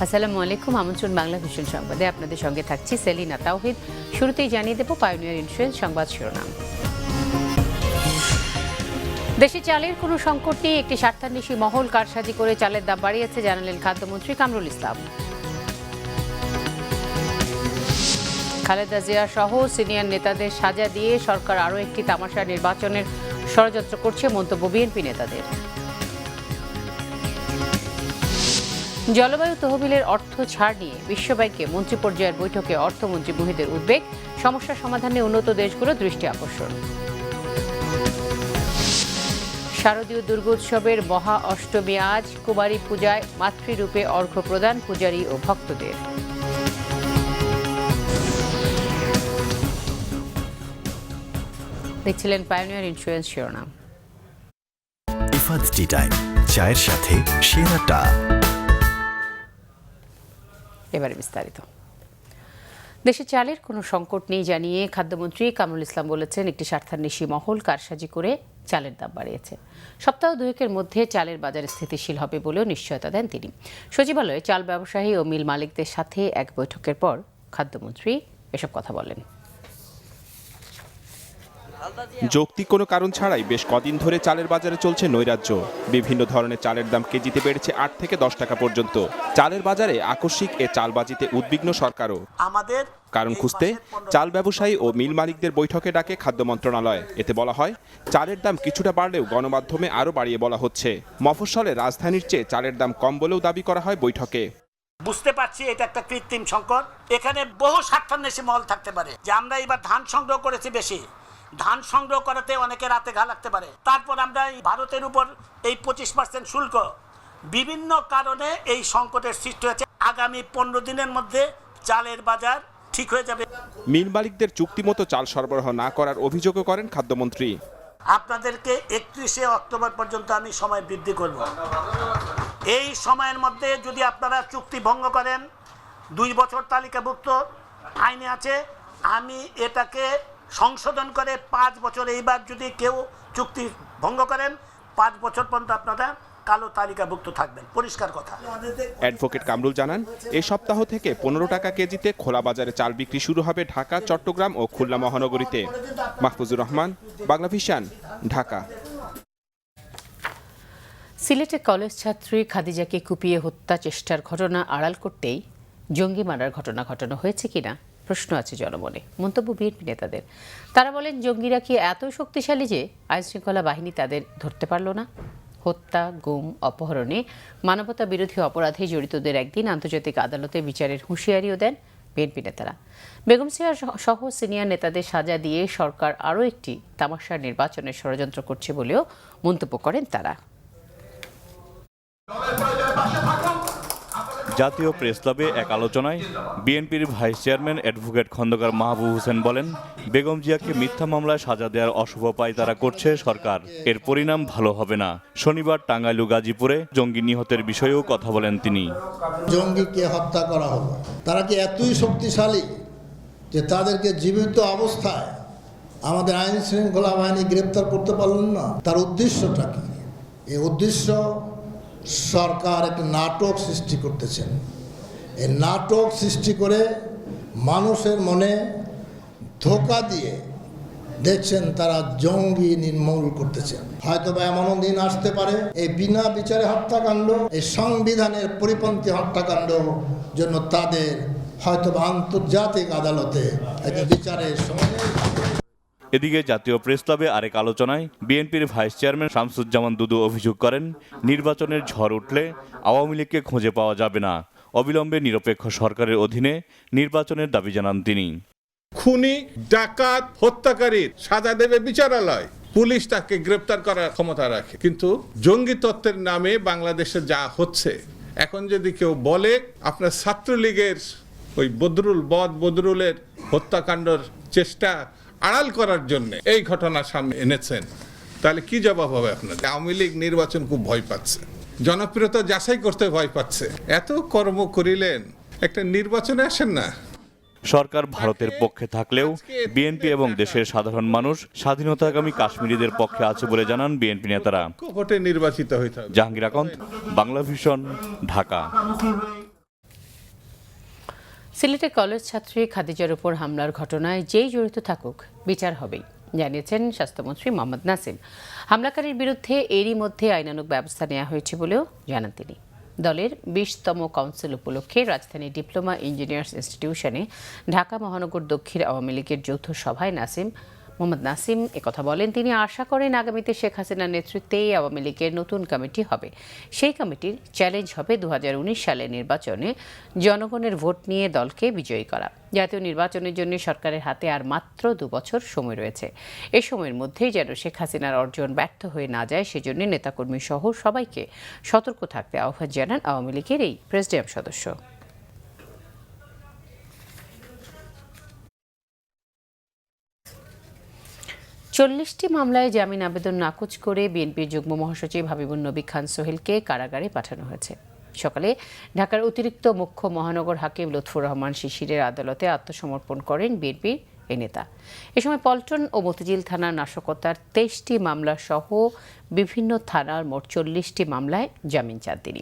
আসসালামু আলাইকুম, আমন্ত্রণ বাংলা ভিশন সংবাদে আপনাদের সঙ্গে থাকছি সেলিনা তাওহিদ। শুরুতেই জানিয়ে দেব পাইওনিয়ার ইন্স্যুরেন্স সংবাদ শিরোনাম। দেশে চালের কোনো সংকট নেই, একটি স্বার্থান্বেষী মহল কারসাজি করে চালের দাম বাড়িয়েছে জানালেন খাদ্যমন্ত্রী কামরুল ইসলাম। খালেদা জিয়া সহ সিনিয়র নেতাদের সাজা দিয়ে সরকার আরও একটি তামাশা নির্বাচনের ষড়যন্ত্র করছে মন্তব্য বিএনপি নেতাদের। জলবায়ু তহবিলের অর্থ ছাড় নিয়ে বিশ্বব্যাংকে মন্ত্রী পর্যায়ের বৈঠকে অর্থমন্ত্রী মুহিদের উদ্বেগ, সমস্যা সমাধানে উন্নত দেশগুলোর দৃষ্টি আকর্ষণ। শারদীয় দুর্গোৎসবের মহা অষ্টমী আজ, কুমারী পূজায় মাতৃরূপে অর্ঘ্য প্রদান পূজারী ও ভক্তদের। দেখছিলেন পাইওনিয়ার ইন্স্যুরেন্স শিরোনাম। ইফাদ টি টাইম, চায়ের সাথে সেরাটা। এবারে বিস্তারিত। দেশে চালের কোনো সংকট নেই জানিয়ে খাদ্যমন্ত্রী কামরুল ইসলাম বলেছেন, একটি স্বার্থান্বেষী মহল কারসাজি করে চালের দাম বাড়িয়েছে। সপ্তাহ দুয়েকের মধ্যে চালের বাজার স্থিতিশীল হবে বলেও নিশ্চয়তা দেন তিনি। সচিবালয়ে চাল ব্যবসায়ী ও মিল মালিকদের সাথে এক বৈঠকের পর খাদ্যমন্ত্রী এসব কথা বলেন। যৌক্তিক কোনো কারণ ছাড়াই বেশ কদিন ধরে চালের বাজারে চলছে নৈরাজ্য। বিভিন্ন ধরনের চালের দাম কেজিতে বেড়েছে 8 থেকে 10 টাকা পর্যন্ত। চালের বাজারে আকস্মিক এ চালবাজিতে উদ্বিগ্ন সরকারও। কারণ খুঁজতে চাল ব্যবসায়ী ও মিল মালিকদের বৈঠকে ডাকে খাদ্য মন্ত্রণালয়। এতে বলা হয়, চালের দাম কিছুটা বাড়লেও গণমাধ্যমে আরও বাড়িয়ে বলা হচ্ছে। মফস্বলে রাজধানীর চেয়ে চালের দাম কম বলেও দাবি করা হয় বৈঠকে। বুঝতে পারছি এটা একটা কৃত্রিম সংকট। এখানে বহু স্বার্থান্বেষী মহল থাকতে পারে যে আমরা এবার ধান সংগ্রহ করেছি বেশি, ধান সংগ্রহ করাতে অনেকে রাতে ঘা লাগতে পারে। তারপর আমরা ভারতের উপর এই 25% শুল্ক, বিভিন্ন কারণে এই সংকটের সৃষ্টি হয়েছে। আগামী 15 দিনের মধ্যে চালের বাজার ঠিক হয়ে যাবে। মিল মালিকদের চুক্তিমতো চাল সরবরাহ না করার অভিযোগও করেন খাদ্যমন্ত্রী। আপনাদেরকে 31শে অক্টোবর পর্যন্ত আমি সময় বৃদ্ধি করব। এই সময়ের মধ্যে যদি আপনারা চুক্তি ভঙ্গ করেন, 2 বছর তালিকাভুক্ত আইনে আছে, আমি এটাকে সংশোধন করে 5 বছর, এইবার যদি কেউ চুক্তি ভঙ্গ করেন 5 বছর পর্যন্ত আপনারা কালো তালিকাভুক্ত থাকবেন। পরিষ্কার কথা। অ্যাডভোকেট কামরুল জানান, এই সপ্তাহ থেকে 15 টাকা কেজিতে খোলা বাজারে চাল বিক্রি শুরু হবে ঢাকা, চট্টগ্রাম ও খুলনা মহানগরীতে। মাহফুজুর রহমান, বাংলা ভিশন, ঢাকা। সিলেটে কলেজ ছাত্রী খাদিজাকে কুপিয়ে হত্যা চেষ্টার ঘটনা আড়াল করতেই জঙ্গি মারার ঘটনা ঘটানো হয়েছে কিনা প্রশ্ন আছে জনমনে। মন্তব্য বিএনপি নেতাদের। তারা বলেন, জঙ্গিরা কি এত শক্তিশালী যে আইনশৃঙ্খলা বাহিনী তাদের ধরতে পারল না? হত্যা, গুম, অপহরণে মানবতা বিরোধী অপরাধে জড়িতদের একদিন আন্তর্জাতিক আদালতে বিচারের হুঁশিয়ারিও দেন বিএনপি নেতারা। বেগম জিয়া সহ সিনিয়র নেতাদের সাজা দিয়ে সরকার আরও একটি তামাশা নির্বাচনের ষড়যন্ত্র করছে বলেও মন্তব্য করেন তারা। জাতীয় প্রেস ক্লাবে এক আলোচনায় বিএনপির vice chairman advocate Khandakar Mahbub Hossain বলেন, বেগম জিয়াকে মিথ্যা মামলায় সাজা দেওয়ার অশুভ পায় তারা করছে সরকার, এর পরিণাম ভালো হবে না। শনিবার টাঙ্গাইল ও গাজীপুরে জঙ্গি নিহতের বিষয়েও কথা বলেন তিনি। জঙ্গিকে হত্যা করা হলো, তারা কি এতই শক্তিশালী যে তাদেরকে জীবিত অবস্থায় আমাদের আইন শৃঙ্খলা বাহিনী গ্রেপ্তার করতে পারলেন না? তার উদ্দেশ্যটা কি? এই উদ্দেশ্য সরকার একটা নাটক সৃষ্টি করতেছেন। এই নাটক সৃষ্টি করে মানুষের মনে ধোঁকা দিয়ে দেখছেন তারা জঙ্গি নির্মূল করতেছেন। হয়তো বা এমনও দিন আসতে পারে এই বিনা বিচারে হত্যাকাণ্ড, এই সংবিধানের পরিপন্থী হত্যাকাণ্ড জন্য তাদের হয়তো বা আন্তর্জাতিক আদালতে একটা বিচারের সময়। এদিকে জাতীয় প্রেস ক্লাবে আরেক আলোচনায় বিএনপির ভাইস চেয়ারম্যান শামসুজ্জামান দুদু অভিযোগ করেন, নির্বাচনের ঝড় উঠলে আওয়ামী লীগকে খুঁজে পাওয়া যাবে না। অবিলম্বে নিরপেক্ষ সরকারের অধীনে নির্বাচনের দাবি জানান তিনি। খুনি, ডাকাত, হত্যাকারীর সাজা দেবে বিচারালয়, পুলিশ তাকে গ্রেপ্তার করার ক্ষমতা রাখে। কিন্তু জঙ্গি তত্ত্বের নামে বাংলাদেশে যা হচ্ছে, এখন যদি কেউ বলে আপনার ছাত্রলীগের ওই বদরুলের হত্যাকাণ্ডের চেষ্টা আড়াল করার জন্য এই ঘটনা সামনে এনেছেন, তাহলে কি জবাব হবে আপনার? আওয়ামী লীগ নির্বাচন খুব ভয় পাচ্ছে, জনপ্রিয়তা যাচাই করতে ভয় পাচ্ছে। এত কর্ম করিলেন, একটা নির্বাচনে আসেন না। সরকার ভারতের পক্ষে থাকলেও বিএনপি এবং দেশের সাধারণ মানুষ স্বাধীনতাকামী কাশ্মীরিদের পক্ষে আছে বলে জানান বিএনপি নেতারা। ভোটে নির্বাচিত হইতে হবে। জাহাঙ্গীর আকন্দ, বাংলা ভিশন, ঢাকা। সিলেটে কলেজ ছাত্রী খাদিজার উপর হামলার ঘটনায় যেই জড়িত থাকুক বিচার হবেই, জানিয়েছেন স্বাস্থ্যমন্ত্রী মোহাম্মদ নাসিম। হামলাকারীর বিরুদ্ধে এরই মধ্যে আইনানুগ ব্যবস্থা নেওয়া হয়েছে বলেও জানান তিনি। দলের 20তম কাউন্সিল উপলক্ষে রাজধানীর ডিপ্লোমা ইঞ্জিনিয়ার্স ইনস্টিটিউশনে ঢাকা মহানগর দক্ষিণ আওয়ামী লীগের যৌথ সভায় মোহাম্মদ নাসিম একথা বলেন। তিনি আশা করেন আগামীতে শেখ হাসিনার নেতৃত্বেই আওয়ামী লীগের নতুন কমিটি হবে। সেই কমিটির চ্যালেঞ্জ হবে 2019 সালের নির্বাচনে জনগণের ভোট নিয়ে দলকে বিজয়ী করা। জাতীয় নির্বাচনের জন্য সরকারের হাতে আর মাত্র 2 বছর সময় রয়েছে। এই সময়ের মধ্যেই যেন শেখ হাসিনার অর্জন ব্যর্থ হয়ে না যায়, সেজন্য নেতাকর্মী সহ সবাইকে সতর্ক থাকতে আহ্বান জানান আওয়ামী লীগের এই প্রেসিডিয়াম সদস্য। চল্লিশটি মামলায় জামিন আবেদন নাকচ করে বিএনপির যুগ্ম মহাসচিব হাবিবুন নবী খান সোহেলকে কারাগারে পাঠানো হয়েছে। সকালে ঢাকার অতিরিক্ত মুখ্য মহানগর হাকিম লুৎফুর রহমান শিশিরের আদালতে আত্মসমর্পণ করেন বিএনপির এই নেতা। এ সময় পল্টন ও মতিঝিল থানার নাশকতার 23টি মামলা সহ বিভিন্ন থানার মোট 40টি মামলায় জামিন চান তিনি।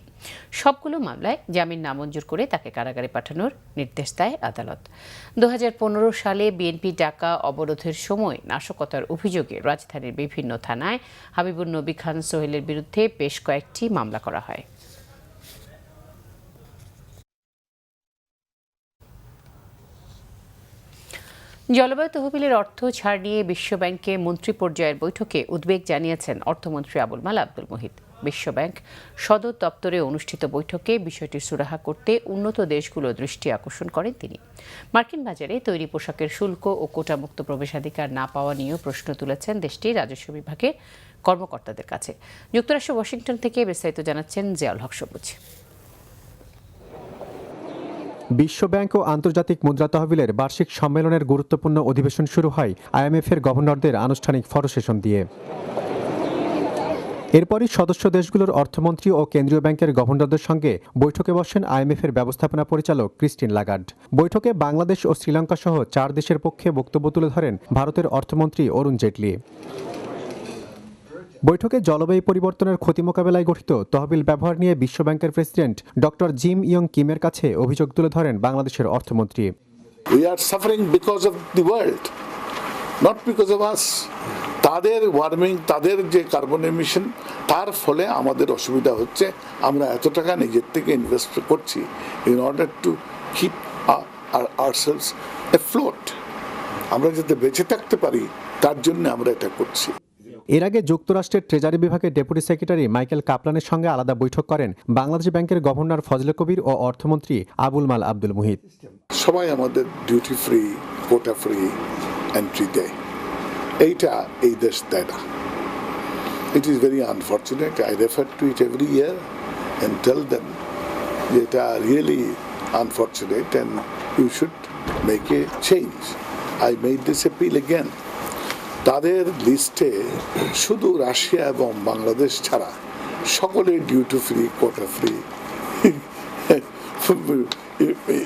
সবগুলো মামলায় জামিন নামঞ্জুর করে তাকে কারাগারে পাঠানোর নির্দেশ দেয় আদালত। 2015 সালে বিএনপি ডাকা অবরোধের সময় নাশকতার অভিযোগে রাজধানীর বিভিন্ন থানায় হাবিবুন নবী খান সোহেলের বিরুদ্ধে বেশ কয়েকটি মামলা করা হয়। জলবায়ু তহবিলের অর্থ ছাড় নিয়ে বিশ্বব্যাংকে মন্ত্রী পর্যায়ের বৈঠকে উদ্বেগ জানিয়েছেন অর্থমন্ত্রী আবুল মাল আব্দুল মুহিত। বিশ্বব্যাংক সদর দপ্তরে অনুষ্ঠিত বৈঠকে বিষয়টি সুরাহা করতে উন্নত দেশগুলোর দৃষ্টি আকর্ষণ করেন তিনি। মার্কিন বাজারে তৈরি পোশাকের শুল্ক ও কোটামুক্ত প্রবেশাধিকার না পাওয়া নিয়েও প্রশ্ন তুলেছেন দেশটির রাজস্ব বিভাগের কর্মকর্তাদের কাছে। যুক্তরাষ্ট্র ওয়াশিংটন থেকে বিস্তারিত জানাচ্ছেন জিয়াউল হক সবুজ। বিশ্বব্যাংক ও আন্তর্জাতিক মুদ্রা তহবিলের বার্ষিক সম্মেলনের গুরুত্বপূর্ণ অধিবেশন শুরু হয় আইএমএফের গভর্নরদের আনুষ্ঠানিক ফটো সেশন দিয়ে। এরপরই সদস্য দেশগুলোর অর্থমন্ত্রী ও কেন্দ্রীয় ব্যাংকের গভর্নরদের সঙ্গে বৈঠকে বসেন আইএমএফের ব্যবস্থাপনা পরিচালক ক্রিস্টিন লাগার্ড। বৈঠকে বাংলাদেশ ও শ্রীলঙ্কা সহ 4 দেশের পক্ষে বক্তব্য তুলে ধরেন ভারতের অর্থমন্ত্রী অরুণ জেটলি। বৈঠকে জলবায়ু পরিবর্তনের ক্ষতি মোকাবেলায় গঠিত তহবিল ব্যবহার নিয়ে বিশ্বব্যাংকের প্রেসিডেন্ট ডক্টর জিম ইয়ং কিমের কাছে অভিযোগ তুলে ধরেন বাংলাদেশের অর্থমন্ত্রী। We are suffering because of the world, not because of us. তাদের ওয়ার্মিং, তাদের যে কার্বন এমিশন, তার ফলে আমাদের অসুবিধা হচ্ছে। আমরা এত টাকা নিজের থেকে ইনভেস্ট করছি in order to keep ourselves afloat. আমরা যাতে বেঁচে থাকতে পারি তার জন্য আমরা এটা করছি। এর আগে যুক্তরাষ্ট্রের ট্রেজারি বিভাগের ডেপুটি সেক্রেটারি মাইকেল কাপলানের সঙ্গে আলাদা বৈঠক করেন বাংলাদেশ ব্যাংকের গভর্নর ফজলে কবির ও অর্থমন্ত্রী আবুল মাল আব্দুল মুহিত। সবাই আমাদের duty free, quota free entry দেয়, এইটা এই দেশ দেয় না। It is very unfortunate. I refer to it every year and tell them এটা really unfortunate and you should make a change. I made this appeal again. তাদের লিস্টে শুধু রাশিয়া এবং বাংলাদেশ ছাড়া সকলে duty free, quota free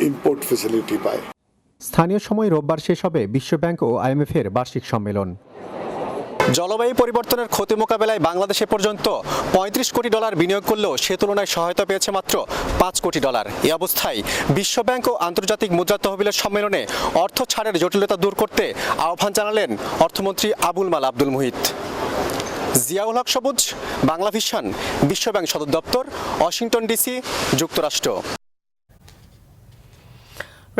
import facility পায়। স্থানীয় সময় রোববার শেষ হবে বিশ্বব্যাংক ও আইএমএফের বার্ষিক সম্মেলন। জলবায়ু পরিবর্তনের ক্ষতি মোকাবেলায় বাংলাদেশে পর্যন্ত $35 কোটি বিনিয়োগ করলেও সে তুলনায় সহায়তা পেয়েছে মাত্র $5 কোটি। এই অবস্থায় বিশ্বব্যাংক ও আন্তর্জাতিক মুদ্রা তহবিলের সম্মেলনে অর্থ ছাড়ের জটিলতা দূর করতে আহ্বান জানালেন অর্থমন্ত্রী আবুল মাল আব্দুল মুহিত। জিয়াউল হক সবুজ, বাংলা ভিশন, বিশ্বব্যাংক সদর দপ্তর, ওয়াশিংটন ডিসি, যুক্তরাষ্ট্র।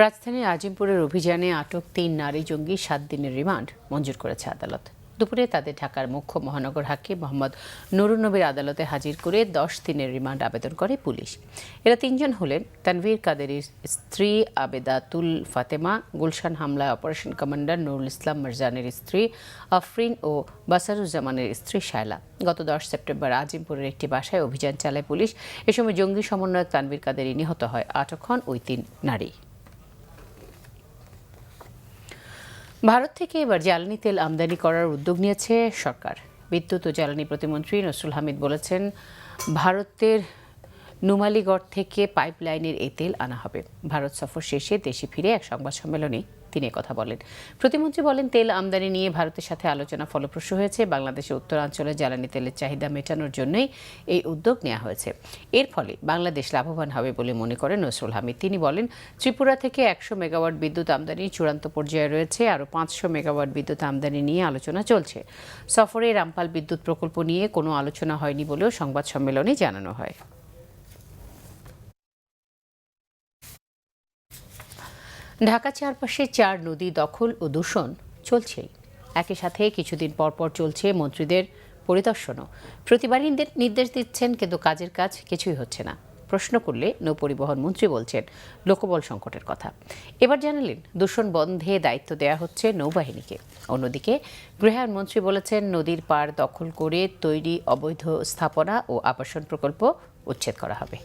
রাজধানীর আজিমপুরের অভিযানে আটক 3 নারী জঙ্গি 7 দিনের রিমান্ড মঞ্জুর করেছে আদালত। দুপুরে তাদের ঢাকার মুখ্য মহানগর হাকিম মোহাম্মদ নুরুন নবীর আদালতে হাজির করে 10 দিনের রিমান্ড আবেদন করে পুলিশ। এরা 3 জন হলেন তানভীর কাদেরীর স্ত্রী আবেদাতুল ফাতেমা, গুলশান হামলায় অপারেশন কমান্ডার নুরুল ইসলাম মির্জানের স্ত্রী আফরিন ও বাসারুজ্জামানের স্ত্রী শায়লা। গত 10 সেপ্টেম্বর আজিমপুরের একটি বাসায় অভিযান চালায় পুলিশ। এ সময় জঙ্গি সমন্বয়ক তানভীর কাদেরী নিহত হয়। আটক হন ওই 3 নারী। ভারত থেকে এবার জ্বালানি তেল আমদানি করার উদ্যোগ নিয়েছে সরকার। বিদ্যুৎ ও জ্বালানি প্রতিমন্ত্রী নসরুল হামিদ বলেছেন, ভারতের নুমালীগড় থেকে পাইপলাইনের এই তেল আনা হবে। ভারত সফর শেষে দেশে ফিরে এক সংবাদ সম্মেলনে তিনি কথা বলেন। প্রতিমন্ত্রী বলেন, তেল আমদানি নিয়ে ভারতের সাথে আলোচনা ফলপ্রসূ হয়েছে। বাংলাদেশের উত্তরাঞ্চলে জ্বালানি তেলের চাহিদা মেটানোর জন্যই এই উদ্যোগ নেওয়া হয়েছে। এর ফলে বাংলাদেশ লাভবান হবে বলে মনে করেন নসরুল হামিদ। তিনি বলেন, ত্রিপুরা থেকে 100 মেগাওয়াট বিদ্যুৎ আমদানি চূড়ান্ত পর্যায়ে রয়েছে। আরও 500 মেগাওয়াট বিদ্যুৎ আমদানি নিয়ে আলোচনা চলছে। সফরে রামপাল বিদ্যুৎ প্রকল্প নিয়ে কোনো আলোচনা হয়নি বলেও সংবাদ সম্মেলনে জানানো হয়। ঢাকা চারপাশে 4 নদী দখল ও দূষণ চলছেই। একই সাথে কিছুদিন পর চলছে মন্ত্রীদের পরিদর্শনও। প্রতিবারই নির্দেশ দিচ্ছেন, কিন্তু কাজের কাজ কিছুই হচ্ছে না। প্রশ্ন করলে নৌপরিবহন মন্ত্রী বলছেন লোকবল সংকটের কথা। এবার জানালেন দূষণ বন্ধে দায়িত্ব দেওয়া হচ্ছে নৌবাহিনীকে। অন্যদিকে গৃহায়ণ মন্ত্রী বলেছেন, নদীর পাড় দখল করে তৈরি অবৈধ স্থাপনা ও আবাসন প্রকল্প উচ্ছেদ করা হবে।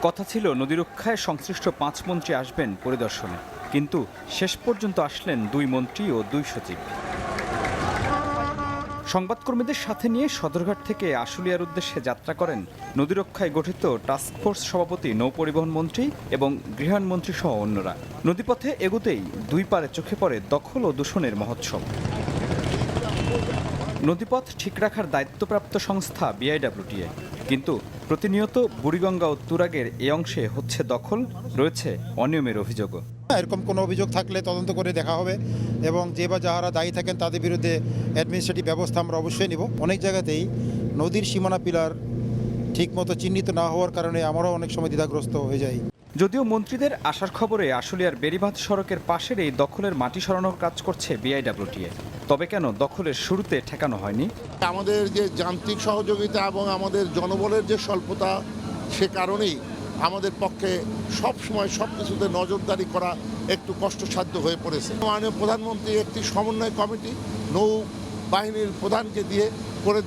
কথা ছিল নদী রক্ষায় সংশ্লিষ্ট 5 মন্ত্রী আসবেন পরিদর্শনে, কিন্তু শেষ পর্যন্ত আসলেন 2 মন্ত্রী ও 2 সচিব। সংবাদকর্মীদের সাথে নিয়ে সদরঘাট থেকে আশুলিয়ার উদ্দেশ্যে যাত্রা করেন নদী রক্ষায় গঠিত টাস্কফোর্স সভাপতি নৌপরিবহন মন্ত্রী এবং গৃহায়ণ মন্ত্রী সহ অন্যরা। নদীপথে এগোতেই 2 পারে চোখে পড়ে দখল ও দূষণের মহোৎসব। নদীপথ ঠিক রাখার দায়িত্বপ্রাপ্ত সংস্থা বিআইডব্লিউটিএ, কিন্তু প্রতিনিয়ত বুড়িগঙ্গা ও তুরাগের এই অংশে হচ্ছে দখল, রয়েছে অনিয়মের অভিযোগও। এরকম কোনো অভিযোগ থাকলে তদন্ত করে দেখা হবে এবং যে বা যারা দায়ী থাকেন তাদের বিরুদ্ধে অ্যাডমিনিস্ট্রেটিভ ব্যবস্থা আমরা অবশ্যই নিব। অনেক জায়গাতেই নদীর সীমানা পিলার ঠিকমতো চিহ্নিত না হওয়ার কারণে আমরাও অনেক সময় দ্বিধাগ্রস্ত হয়ে যাই। যদিও মন্ত্রীদের আসার খবরে আশুলিয়ার বেড়িবাঁধ সড়কের পাশের এই দখলের মাটি সরানোর কাজ করছে বিআইডব্লিউটিএ, তবে কেন দখলের শুরুতে ঠেকানো হয়নি? আমাদের যে যান্ত্রিক সহযোগিতা এবং আমাদের জনবলের যে স্বল্পতা, সে কারণেই আমাদের পক্ষে সব সময় সব কিছুতে নজরদারি করা একটু কষ্টসাধ্য হয়ে পড়েছে। মাননীয় প্রধানমন্ত্রী একটি সমন্বয় কমিটি নৌবাহিনীর প্রধানকে দিয়ে করে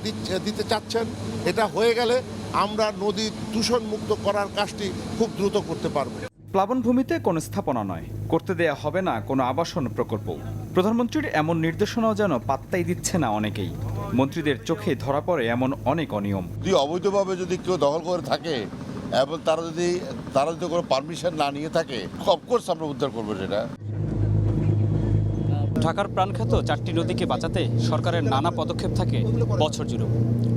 দিতে চাচ্ছেন। এটা হয়ে গেলে আমরা নদী দূষণ মুক্ত করার কাজটি খুব দ্রুত করতে পারব। প্লাবনভূমিতে কোনো স্থাপনা নয়, করতে দেয়া হবে না কোনো আবাসন প্রকল্প। প্রধানমন্ত্রীর এমন নির্দেশনাও যেন পাত্তাই দিচ্ছে না অনেকেই। মন্ত্রীদের চোখে ধরা পড়ে এমন অনেক অনিয়ম। অবৈধভাবে যদি কেউ দখল করে থাকে এবং তারা যদি কোনো পারমিশন না নিয়ে থাকে, অফকোর্স আমরা উদ্ধার করবো সেটা। ঢাকার প্রাণখ্যাত 4টি নদীকে বাঁচাতে সরকারের নানা পদক্ষেপ থাকে বছর জুড়ে।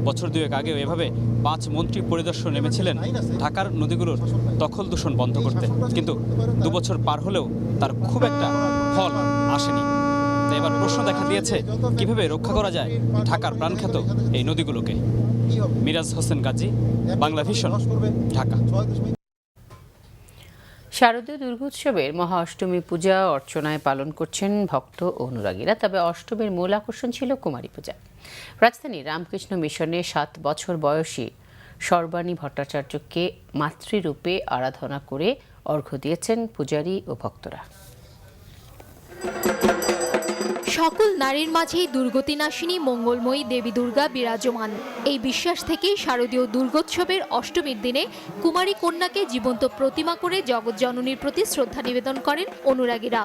বছর 2 আগেও এভাবে 5 মন্ত্রী পরিদর্শন নেমেছিলেন ঢাকার নদীগুলোর দখল দূষণ বন্ধ করতে, কিন্তু 2 বছর পার হলেও তার খুব একটা ফল আসেনি। তাই এবার প্রশ্ন দেখা দিয়েছে, কিভাবে রক্ষা করা যায় ঢাকার প্রাণখ্যাত এই নদীগুলোকে। মিরাজ হোসেন গাজী, বাংলা ভিশন, ঢাকা। শারদীয় দুর্গোৎসবের মহা অষ্টমী পূজা অর্চনায় পালন করছেন ভক্ত ও অনুরাগীরা। তবে অষ্টমীর মূল আকর্ষণ ছিল কুমারী পূজা। রাজধানীর রামকৃষ্ণ মিশনে 7 বছর বয়সী সর্বাণী ভট্টাচার্যকে মাতৃরূপে আরাধনা করে অর্ঘ্য দিয়েছেন পূজারী ও ভক্তরা। সকল নারীর মাঝেই দুর্গতিনাশিনী মঙ্গলময়ী দেবী দুর্গা বিরাজমান। এই বিশ্বাস থেকেই শারদীয় দুর্গোৎসবের অষ্টমীর দিনে কুমারী কন্যাকে জীবন্ত প্রতিমা করে জগৎজননীর প্রতি শ্রদ্ধা নিবেদন করেন অনুরাগীরা।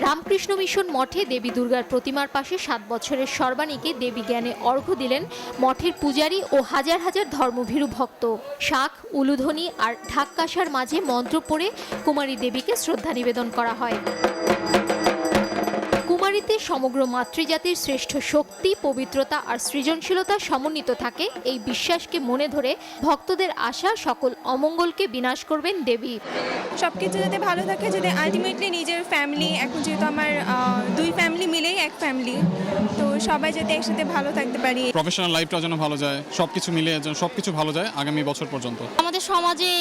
রামকৃষ্ণ মিশন মঠে দেবী দুর্গার প্রতিমার পাশে 7 বছরের সর্বাণীকে দেবী জ্ঞানে অর্ঘ্য দিলেন মঠের পূজারী ও হাজার হাজার ধর্মভীরু ভক্ত। শাঁখ, উলুধ্বনি আর ঢাককাসার মাঝে মন্ত্র পড়ে কুমারী দেবীকে শ্রদ্ধা নিবেদন করা হয়। কুমারীতে সমগ্র মাতৃজাতির শ্রেষ্ঠ শক্তি, পবিত্রতা আর সৃজনশীলতা সমন্বিত থাকে। এই বিশ্বাসকে মনে ধরে ভক্তদের আশা সকল অমঙ্গলকে বিনাশ করবেন দেবী। সবকিছু যাতে ভালো থাকে, যাতে আলটিমেটলি নিজের ফ্যামিলি, এখন যেহেতু আমার 2 ফ্যামিলি মিলেই এক ফ্যামিলি, তো সবাই যাতে একসাথে ভালো থাকতে পারি। প্রফেশনাল লাইফটা যেন ভালো যায়, সবকিছু মিলে যেন সবকিছু ভালো যায় আগামী বছর পর্যন্ত। আমাদের সমাজে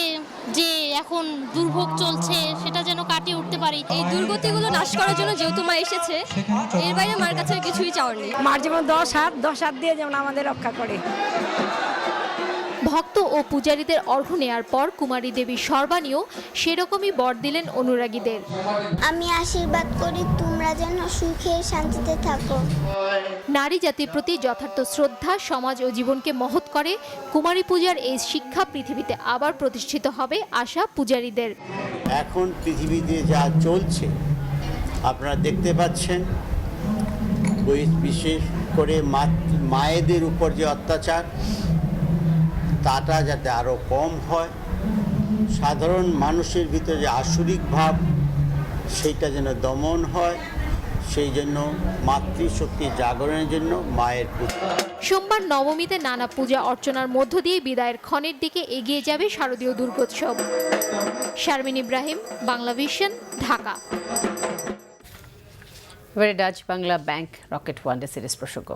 যে এখন দুর্ভোগ চলছে সেটা যেন কাটিয়ে উঠতে পারি। এই দুর্গতিগুলো নাশ করার জন্য যেহেতু মা এসেছে, এর বাইরে মার কাছে কিছুই চাওয়ার নেই। মার যেমন 10 হাত দিয়ে যেমন আমাদের রক্ষা করে। ভক্ত ও পূজারীদের অর্ঘ্য নেয়ার পর কুমারী দেবী সর্বাণীও সেরকমই বর দিলেন অনুরাগীদের। আমি আশীর্বাদ করি তোমরা যেন সুখে শান্তিতে থাকো। নারী জাতির প্রতি যথার্থ শ্রদ্ধা সমাজ ও জীবনকে মহৎ করে। কুমারী পূজার এই শিক্ষা পৃথিবীতে আবার প্রতিষ্ঠিত হবে আশা পূজারীদের। এখন পৃথিবীতে যা চলছে আপনারা দেখতে পাচ্ছেন, বিশেষ করে মায়েদের উপর যে অত্যাচার, তাটা যাতে আরও কম হয় সাধারণ মানুষের ভিতরে যে আসরিক ভাব সেইটা যেন দমন হয়, সেই জন্য মাতৃশক্তি জাগরণের জন্য মায়ের পূজা। সোমবার নবমীতে নানা পূজা অর্চনার মধ্য দিয়ে বিদায়ের ক্ষণের দিকে এগিয়ে যাবে শারদীয় দুর্গোৎসব। শারমিন ইব্রাহিম, বাংলা ভিশন, ঢাকা। এবারে Dutch Bangla bank rocket one day series প্রসঙ্গ।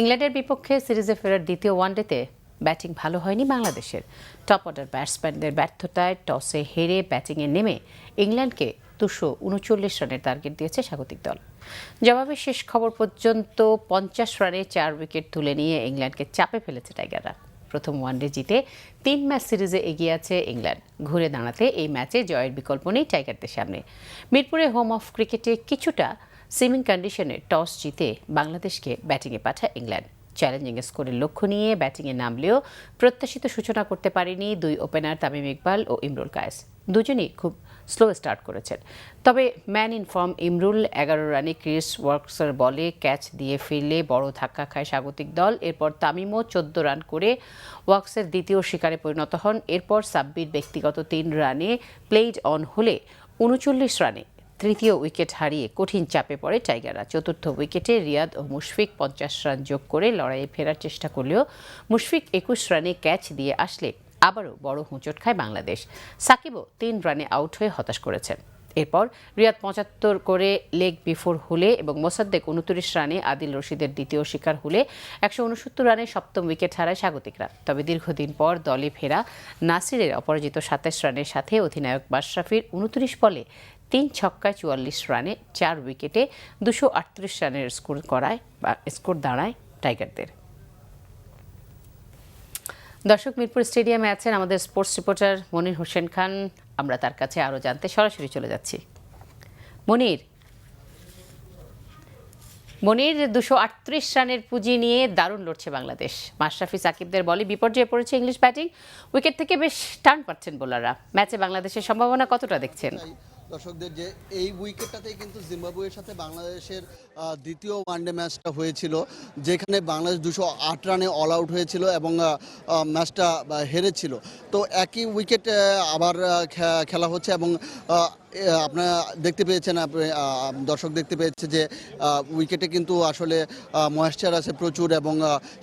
ইংল্যান্ডের বিপক্ষে সিরিজে ফেরার দ্বিতীয় ওয়ানডেতে ব্যাটিং ভালো হয়নি বাংলাদেশের। টপ অর্ডার ব্যাটসম্যানদের ব্যর্থতায় টসে হেরে ব্যাটিংয়ে নেমে ইংল্যান্ডকে 239 রানের টার্গেট দিয়েছে স্বাগতিক দল। জবাবে শেষ খবর পর্যন্ত 50 রানে 4 উইকেট তুলে নিয়ে ইংল্যান্ডকে চাপে ফেলেছে টাইগাররা। প্রথম ওয়ানডে জিতে 3 ম্যাচ সিরিজে এগিয়ে আছে ইংল্যান্ড। ঘুরে দাঁড়াতে এই ম্যাচে জয়ের বিকল্প নেই টাইগারদের সামনে। মিরপুরে হোম অফ ক্রিকেটে কিছুটা সিমিং কন্ডিশনে টস জিতে বাংলাদেশকে ব্যাটিংয়ে পাঠায় ইংল্যান্ড। চ্যালেঞ্জিং স্কোরের লক্ষ্য নিয়ে ব্যাটিংয়ে নামলেও প্রত্যাশিত সূচনা করতে পারেনি দুই ওপেনার তামিম ইকবাল ও ইমরুল কায়েস। দুজনই খুব স্লো স্টার্ট করেছেন। তবে ম্যান ইন ফর্ম ইমরুল 11 রানে ক্রিস ওয়ার্কসের বলে ক্যাচ দিয়ে ফিরলে বড় ধাক্কা খায় স্বাগতিক দল। এরপর তামিমও 14 রান করে ওয়ার্কসের দ্বিতীয় শিকারে পরিণত হন। এরপর সাব্বির ব্যক্তিগত 3 রানে প্লেড অন হলে 39 রানে তৃতীয় উইকেট হারিয়ে কঠিন চাপে পড়ে টাইগাররা। চতুর্থ উইকেটে রিয়াদ ও মুশফিক 50 রান যোগ করে লড়াইয়ে ফেরার চেষ্টা করলেও মুশফিক 21 রানে ক্যাচ দিয়ে আসলে আবারও বড় হোঁচট খায় বাংলাদেশ। সাকিবও 3 রানে আউট হয়ে হতাশ করেছেন। এরপর রিয়াদ 75 করে লেগ বিফোর হলে এবং মোসাদ্দেক 29 রানে আদিল রশিদের দ্বিতীয় শিকার হলে 169 রানে সপ্তম উইকেট হারায় স্বাগতিকরা। তবে দীর্ঘদিন পর দলে ফেরা নাসিরের অপরাজিত 27 রানের সাথে অধিনায়ক মাশরাফির 29 বলে 3 ছক্কায় 44 রানে 4 উইকেটে 238 রানের স্কোর দাঁড়ায় টাইগারদের। দর্শক, মিরপুর স্টেডিয়ামে আছেন আমাদের স্পোর্টস রিপোর্টার মনির হোসেন খান। আমরা তার কাছে আরও জানতে সরাসরি চলে যাচ্ছি। মনির, 238 রানের পুঁজি নিয়ে দারুণ লড়ছে বাংলাদেশ। মাশরাফি সাকিবদের বলে বিপর্যয়ে পড়েছে ইংলিশ ব্যাটিং। উইকেট থেকে বেশ টার্ন পাচ্ছেন বোলাররা। ম্যাচে বাংলাদেশের সম্ভাবনা কতটা দেখছেন? দর্শকদের যে এই উইকেটটাতেই কিন্তু জিম্বাবুয়ের সাথে বাংলাদেশের দ্বিতীয় ওয়ানডে ম্যাচটা হয়েছিল, যেখানে বাংলাদেশ 208 রানে অল আউট হয়েছিল এবং ম্যাচটা হেরেছিল। তো একই উইকেট আবার খেলা হচ্ছে এবং আপনারা দেখতে পেয়েছেন, দর্শক দেখতে পেয়েছে যে উইকেটে কিন্তু আসলে ময়েশ্চার আছে প্রচুর এবং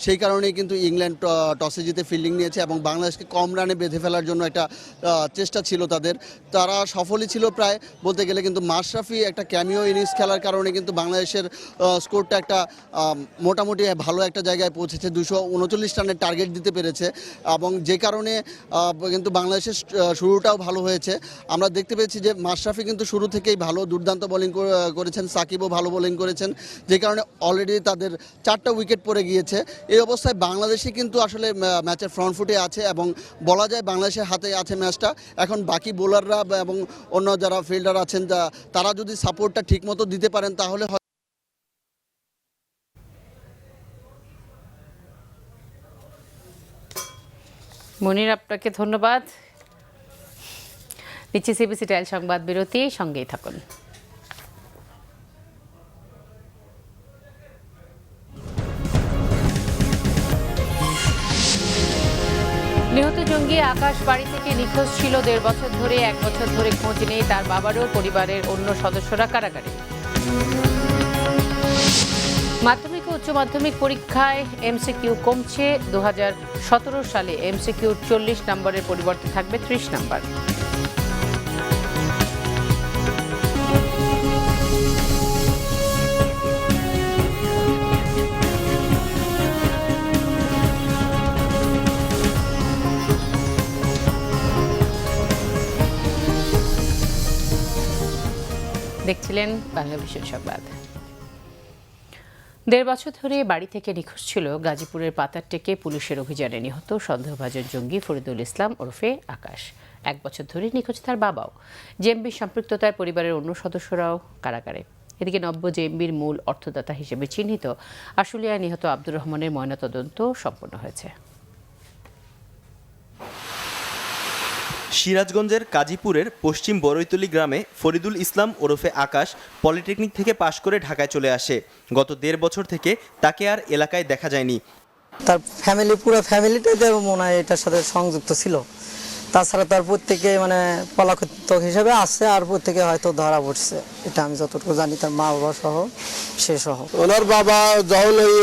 সেই কারণেই কিন্তু ইংল্যান্ড টসে জিতে ফিল্ডিং নিয়েছে এবং বাংলাদেশকে কম রানে বেঁধে ফেলার জন্য একটা চেষ্টা ছিল তাদের। তারা সফলই ছিল প্রায় বলতে গেলে, কিন্তু মাশরাফি একটা ক্যামিও ইনিংস খেলার কারণে কিন্তু বাংলাদেশের স্কোরটা একটা মোটামুটি ভালো একটা জায়গায় পৌঁছেছে। 239 রানের টার্গেট দিতে পেরেছে এবং যে কারণে কিন্তু বাংলাদেশের শুরুটাও ভালো হয়েছে। আমরা দেখতে পেয়েছি যে মাশরাফি কিন্তু শুরু থেকেই ভালো দুর্দান্ত বোলিং করেছেন, সাকিবও ভালো বোলিং করেছেন, যে কারণে অলরেডি তাদের 4টা উইকেট পড়ে গিয়েছে। এই অবস্থায় বাংলাদেশই কিন্তু আসলে ম্যাচের ফ্রন্ট ফুটে আছে এবং বলা যায় বাংলাদেশের হাতে আছে ম্যাচটা। এখন বাকি বোলাররা এবং অন্য যারা ফিল্ডার আছেন তারা যদি সাপোর্টটা ঠিকমতো দিতে পারেন তাহলে মনির, আপনাকে ধন্যবাদ। নিচ্ছি সিবিসি টাইল সংবাদ বিরতি, সঙ্গেই থাকুন। নিহত জঙ্গি আকাশ বাড়ি থেকে নিখোঁজ ছিল 1.5 বছর ধরে। 1 বছর ধরে খোঁজ নেই তার বাবারও, পরিবারের অন্য সদস্যরা কারাগারে। মাধ্যমিক ও উচ্চ মাধ্যমিক পরীক্ষায় এমসিকিউ কমছে। 2017 সালে এমসিকিউ 40 নম্বরের পরিবর্তে থাকবে 30 নম্বর। দেখছিলেন বাংলা ভিশন সংবাদ। 1.5 বছর ধরে বাড়ি থেকে নিখোঁজ ছিল গাজীপুরের পাতারটেকে পুলিশের অভিযানে নিহত সন্দেহভাজন জঙ্গি ফরিদুল ইসলাম ওরফে আকাশ। 1 বছর ধরে নিখোঁজ তার বাবাও। জেএমবির সম্পৃক্ততায় পরিবারের অন্য সদস্যরাও কারাগারে। এদিকে নব্য জেএমবির মূল অর্থদাতা হিসেবে চিহ্নিত আশুলিয়ায় নিহত আব্দুর রহমানের ময়নাতদন্ত সম্পন্ন হয়েছে। সিরাজগঞ্জের কাজীপুরের পশ্চিম বড়ইতলী গ্রামে ফরিদুল ইসলাম ওরফে আকাশ পলিটেকনিক থেকে পাশ করে ঢাকায় চলে আসে। গত 1.5 বছর থেকে তাকে আর এলাকায় দেখা যায়নি। তার পুরো ফ্যামিলিটাই মনে হয় এটার সাথে সংযুক্ত ছিল। তাছাড়া তার প্রত্যেকে মানে পলাতক হিসেবে আসছে, আর প্রত্যেকে হয়তো ধরা পড়ছে, এটা আমি যতটুকু জানি, তার মা বাবা সহ সে সহ। ওনার বাবা যখন ওই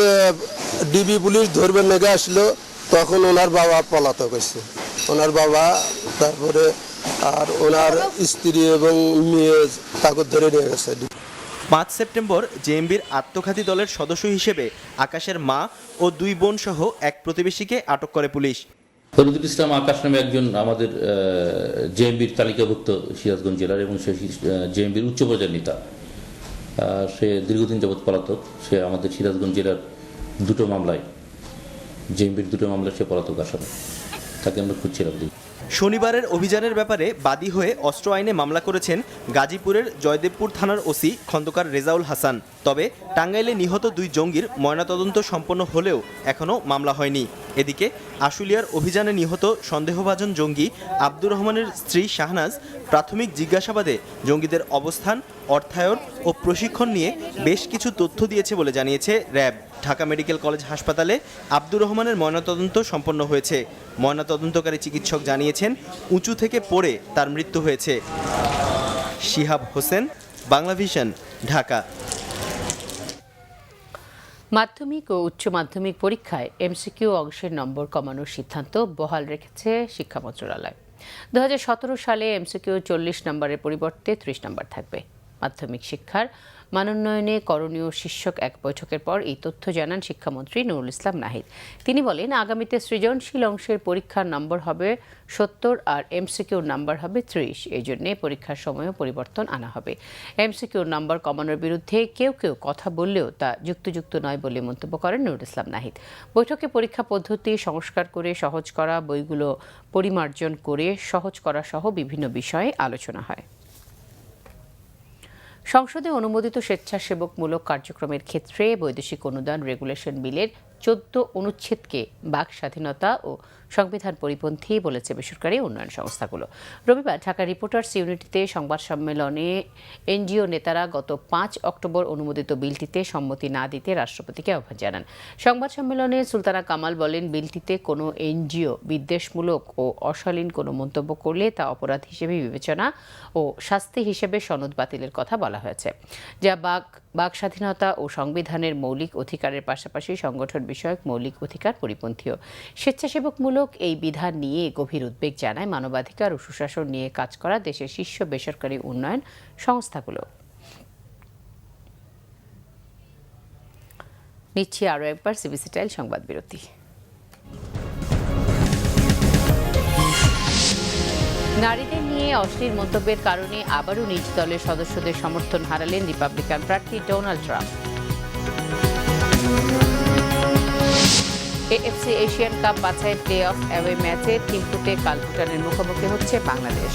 ডিবি পুলিশ ধরবে নেগে আসলো, তখন ওনার বাবা পলাতক হয়েছে। ওনার বাবা, তারপরে আর ওনার স্ত্রী এবং মেয়ে তাকে ধরে নিয়ে গেছে। 5 সেপ্টেম্বর জেএমবির আত্মঘাতী দলের সদস্য হিসেবে আকাশের মা ও 2 বোন সহ এক প্রতিবেশীকে আটক করে পুলিশ। ফরিদুল ইসলাম আকাশ নামে একজন আমাদের জেএমবির তালিকাভুক্ত সিরাজগঞ্জ জেলার, এবং সে জেএমবির উচ্চ পর্যায়ের নেতা। সে দীর্ঘদিন যাবৎ পলাতক। সে আমাদের সিরাজগঞ্জ জেলার 2টো মামলায়, জেএমবির 2টো মামলায় সে পলাতক আসামি। তাকে আমরা খুঁজছিলাম। শনিবারের অভিযানের ব্যাপারে বাদী হয়ে অস্ত্র আইনে মামলা করেছেন গাজীপুরের জয়দেবপুর থানার ওসি খন্দকার রেজাউল হাসান। তবে টাঙ্গাইলে নিহত 2 জঙ্গির ময়নাতদন্ত সম্পন্ন হলেও এখনও মামলা হয়নি। এদিকে আশুলিয়ার অভিযানে নিহত সন্দেহভাজন জঙ্গি আব্দুর রহমানের স্ত্রী শাহনাজ প্রাথমিক জিজ্ঞাসাবাদে জঙ্গিদের অবস্থান, অর্থায়ন ও প্রশিক্ষণ নিয়ে বেশ কিছু তথ্য দিয়েছে বলে জানিয়েছে র্যাব। ঢাকা মেডিকেল কলেজ হাসপাতালে আব্দুর রহমানের ময়নাতদন্ত সম্পন্ন হয়েছে। ময়নাতদন্তকারী চিকিৎসক জানিয়েছেন উঁচু থেকে পড়ে তার মৃত্যু হয়েছে। শিহাব হোসেন, বাংলা ভিশন, ঢাকা। মাধ্যমিক ও উচ্চ মাধ্যমিক পরীক্ষায় এমসিকিউ অংশের নম্বর কমানোর সিদ্ধান্ত বহাল রেখেছে শিক্ষা মন্ত্রণালয়। 2017 সালে এমসিকিউ 40 নম্বরের পরিবর্তে 30 নম্বর থাকবে। মাধ্যমিক শিক্ষার মানোন্নয়নে করণীয় শীর্ষক এক বৈঠকের পর এই তথ্য জানান শিক্ষামন্ত্রী নুরুল ইসলাম নাহিদ। তিনি বলেন, আগামীতে সৃজনশীল অংশের পরীক্ষার নম্বর হবে 70 আর এমসিকিউর নাম্বার হবে 30। এই জন্য পরীক্ষার সময়ও পরিবর্তন আনা হবে। এমসিকিউর নাম্বার কমানোর বিরুদ্ধে কেউ কেউ কথা বললেও তা যুক্তিযুক্ত নয় বলে মন্তব্য করেন নুরুল ইসলাম নাহিদ। বৈঠকে পরীক্ষা পদ্ধতি সংস্কার করে সহজ করা, বইগুলো পরিমার্জন করে সহজ করা সহ বিভিন্ন বিষয়ে আলোচনা হয়। সংসদে অনুমোদিত স্বেচ্ছাসেবকমূলক কার্যক্রমের ক্ষেত্রে বৈদেশিক অনুদান রেগুলেশন বিলের 14 অনুচ্ছেদকে বাক স্বাধীনতা ও সংবিধান পরিপন্থী বলেছে বেসরকারি উন্নয়ন সংস্থাগুলো। রবিবার ঢাকা রিপোর্টার্স ইউনিটিতে সংবাদ সম্মেলনে এনজিও নেতারা গত 5 অক্টোবর অনুমোদিত বিলটিতে সম্মতি না দিতে রাষ্ট্রপতিকে আহ্বান জানান। সংবাদ সম্মেলনে সুলতানা কামাল বলেন, বিলটিতে কোনো এনজিও বিদ্বেষমূলক ও অশালীন কোনো মন্তব্য করলে তা অপরাধ হিসেবে বিবেচনা ও শাস্তি হিসেবে সনদ বাতিলের কথা বলা হয়েছে, যা বাক স্বাধীনতা ও সংবিধানের মৌলিক অধিকারের পাশাপাশি সংগঠন বিষয়ক মৌলিক অধিকার পরিপন্থীও। স্বেচ্ছাসেবকমূলক এই বিধান নিয়ে গভীর উদ্বেগ জানায় মানবাধিকার ও সুশাসন নিয়ে কাজ করা দেশের শীর্ষ বেসরকারি উন্নয়ন সংস্থাগুলো। নিচ্ছি আরও একবার সিবিসি টাইল সংবাদ বিরতি। নারীদের নিয়ে অশ্লীল মন্তব্যের কারণে আবারও নিজ দলের সদস্যদের সমর্থন হারালেন রিপাবলিকান প্রার্থী Donald Trump. AFC Asian cup বাছাই প্লে অফ অ্যাওয়ে ম্যাচে থিম্পুতে কাল ভুটানের মুখোমুখি হচ্ছে বাংলাদেশ।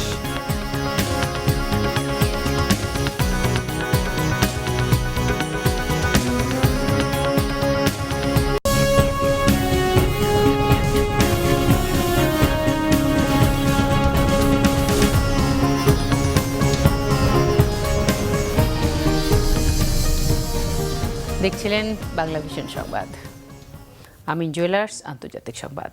দেখছিলেন বাংলা ভিশন সংবাদ। আমিন জুয়েলার্স আন্তর্জাতিক সংবাদ।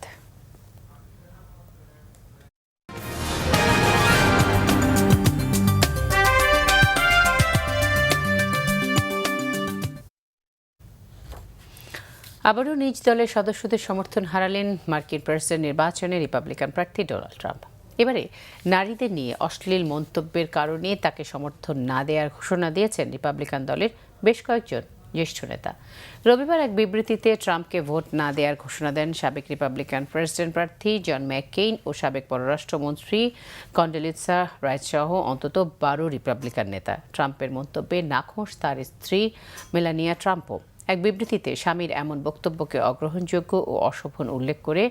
আবারও নিজ দলের সদস্যদের সমর্থন হারালেন মার্কিন প্রেসিডেন্ট নির্বাচনে রিপাবলিকান প্রার্থী ডোনাল্ড ট্রাম্প। এবারে নারীদের নিয়ে অশ্লীল মন্তব্যের কারণে তাকে সমর্থন না দেওয়ার ঘোষণা দিয়েছেন রিপাবলিকান দলের বেশ কয়েকজন জ্যেষ্ঠ নেতা। রবিবার এক বিবৃতিতে ট্রাম্পকে ভোট না দেওয়ার ঘোষণা দেন সাবেক রিপাবলিকান প্রেসিডেন্ট প্রার্থী জন ম্যাককেইন ও সাবেক পররাষ্ট্রমন্ত্রী কন্ডোলিজা রাইস সহ অন্তত 12 রিপাবলিকান নেতা। ট্রাম্পের মন্তব্যে নাখোশ তার স্ত্রী মেলানিয়া ট্রাম্পও। এক বিবৃতিতে স্বামীর এমন বক্তব্যকে অগ্রহণযোগ্য ও অশোভন উল্লেখ করে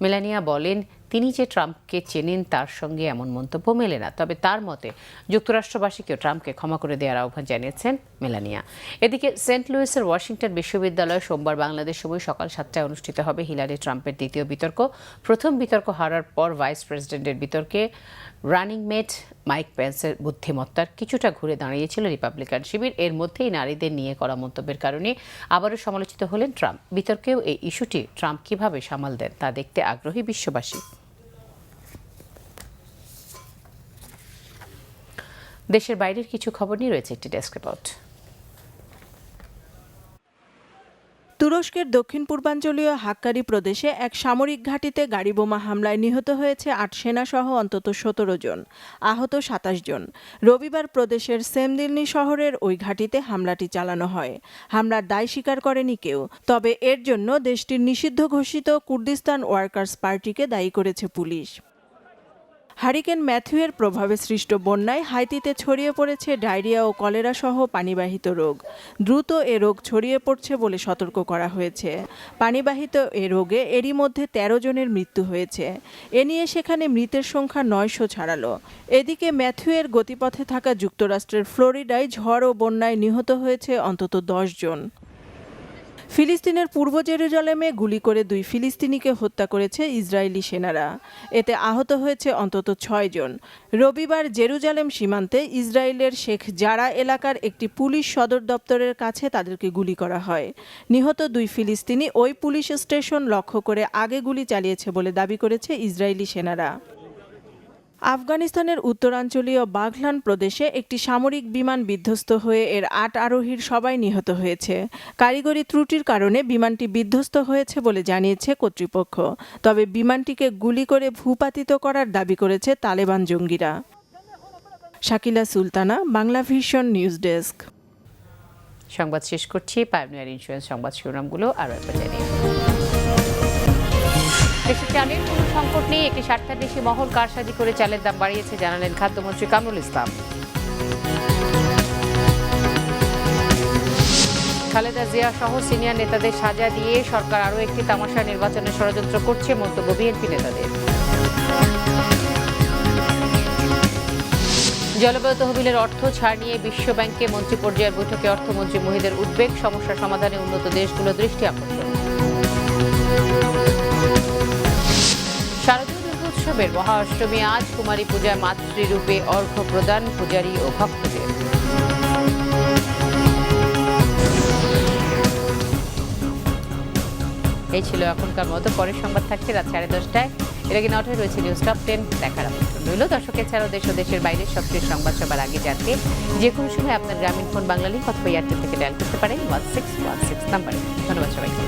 মেলানিয়া বলেন, তিনি যে ট্রাম্পকে চেনেন তার সঙ্গে এমন মন্তব্য মেলে না। তবে তার মতে যুক্তরাষ্ট্রবাসীকেও ট্রাম্পকে ক্ষমা করে দেওয়ার আহ্বান জানিয়েছেন মেলানিয়া। এদিকে সেন্ট লুইসের ওয়াশিংটন বিশ্ববিদ্যালয়ে সোমবার বাংলাদেশ সময় সকাল 7টায় অনুষ্ঠিত হবে হিলারি ট্রাম্পের দ্বিতীয় বিতর্ক। প্রথম বিতর্ক হারার পর ভাইস প্রেসিডেন্টের বিতর্কে রানিং মেট মাইক পেন্সের বুদ্ধিমত্তার কিছুটা ঘুরে দাঁড়িয়েছিল রিপাবলিকান শিবির। এর মধ্যেই নারীদের নিয়ে করা মন্তব্যের কারণে আবারও সমালোচিত হলেন ট্রাম্প। বিতর্কেও এই ইস্যুটি ট্রাম্প কিভাবে সামাল দেন তা দেখতে আগ্রহী বিশ্ববাসী। দেশের বাইরের কিছু খবর নিয়ে রয়েছে একটি ডেস্ক রিপোর্ট। তুরস্কের দক্ষিণ পূর্বাঞ্চলীয় হাক্কারি প্রদেশে এক সামরিক ঘাঁটিতে গাড়ি বোমা হামলায় নিহত হয়েছে ৮ সেনাসহ অন্তত ১৭ জন, আহত ২৭ জন। রবিবার প্রদেশের সেমদিলনি শহরের ওই ঘাঁটিতে হামলাটি চালানো হয়। হামলার দায় স্বীকার করেনি কেউ, তবে এর জন্য দেশটির নিষিদ্ধ ঘোষিত কুর্দিস্তান ওয়ার্কার্স পার্টিকে দায়ী করেছে পুলিশ। হারিকেন ম্যাথিউয়ের প্রভাবে সৃষ্ট বন্যায় হাইতিতে ছড়িয়ে পড়েছে ডায়রিয়া ও কলেরা সহ পানিবাহিত রোগ। দ্রুত এ রোগ ছড়িয়ে পড়ছে বলে সতর্ক করা হয়েছে। পানিবাহিত এ রোগে এরই মধ্যে ১৩ জনের মৃত্যু হয়েছে। এ নিয়ে সেখানে মৃতের সংখ্যা ৯০০ ছাড়ালো। এদিকে ম্যাথিউয়ের গতিপথে থাকা যুক্তরাষ্ট্রের ফ্লোরিডায় ঝড় ও বন্যায় নিহত হয়েছে অন্তত ১০ জন। ফিলিস্তিনের পূর্ব জেরুজালেমে গুলি করে ২ ফিলিস্তিনিকে হত্যা করেছে ইসরায়েলি সেনারা। এতে আহত হয়েছে অন্তত ৬ জন। রবিবার জেরুজালেম সীমান্তে ইসরায়েলের শেখ জারা এলাকার একটি পুলিশ সদর দপ্তরের কাছে তাদেরকে গুলি করা হয়। নিহত ২ ফিলিস্তিনি ওই পুলিশ স্টেশন লক্ষ্য করে আগে গুলি চালিয়েছে বলে দাবি করেছে ইসরায়েলি সেনারা। আফগানিস্তানের উত্তরাঞ্চলীয় বাঘলান প্রদেশে একটি সামরিক বিমান বিধ্বস্ত হয়ে এর ৮ আরোহীর সবাই নিহত হয়েছে। কারিগরি ত্রুটির কারণে বিমানটি বিধ্বস্ত হয়েছে বলে জানিয়েছে কর্তৃপক্ষ। তবে বিমানটিকে গুলি করে ভূপাতিত করার দাবি করেছে তালেবান জঙ্গিরা। Shakila Sultana, Bangla vision news desk. সংবাদ শেষ করছি। পায়োনিয়ার ইন্স্যুরেন্স সংবাদ শিরোনামগুলো আরও একবার জানিয়ে দেশে চালের কোনো সংকট নেই, একটি স্বার্থান্বেষী মহল কারসাজি করে চালের দাম বাড়িয়েছে জানালেন খাদ্যমন্ত্রী কামরুল ইসলাম। খালেদা জিয়া সহ সিনিয়র নেতাদের সাজা দিয়ে সরকার আরও একটি তামাশা নির্বাচনের ষড়যন্ত্র করছে, মন্তব্য বিএনপি নেতাদের। জলবায়ু তহবিলের অর্থ ছাড় নিয়ে বিশ্ব ব্যাংকে মন্ত্রী পর্যায়ের বৈঠকে অর্থমন্ত্রী মুহিদের উদ্বেগ, সমস্যা সমাধানে উন্নত দেশগুলো দৃষ্টি আকর্ষণ। শারদীয় দুর্গোৎসবের মহা অষ্টমী আজ, কুমারী পূজায় মাতৃরূপে অর্ঘ্য প্রদান পূজারী ও ভক্তদের। এই ছিল এখনকার মতো। পরের সংবাদ থাকছে রাত 10:30টায়। এর আগে 9টায় রয়েছে নিউজ টপ 10 দেখার আমন্ত্রণ রইল। দর্শক এছাড়াও দেশ ও দেশের বাইরের সবচেয়ে সংবাদ সবার আগে জানতে যে কোনো সময় আপনার গ্রামীণ ফোন বাংলা লিংক অথবা এয়ারটেল থেকে ডায়াল করতে পারেন 1616 নাম্বারে। ধন্যবাদ সবাইকে।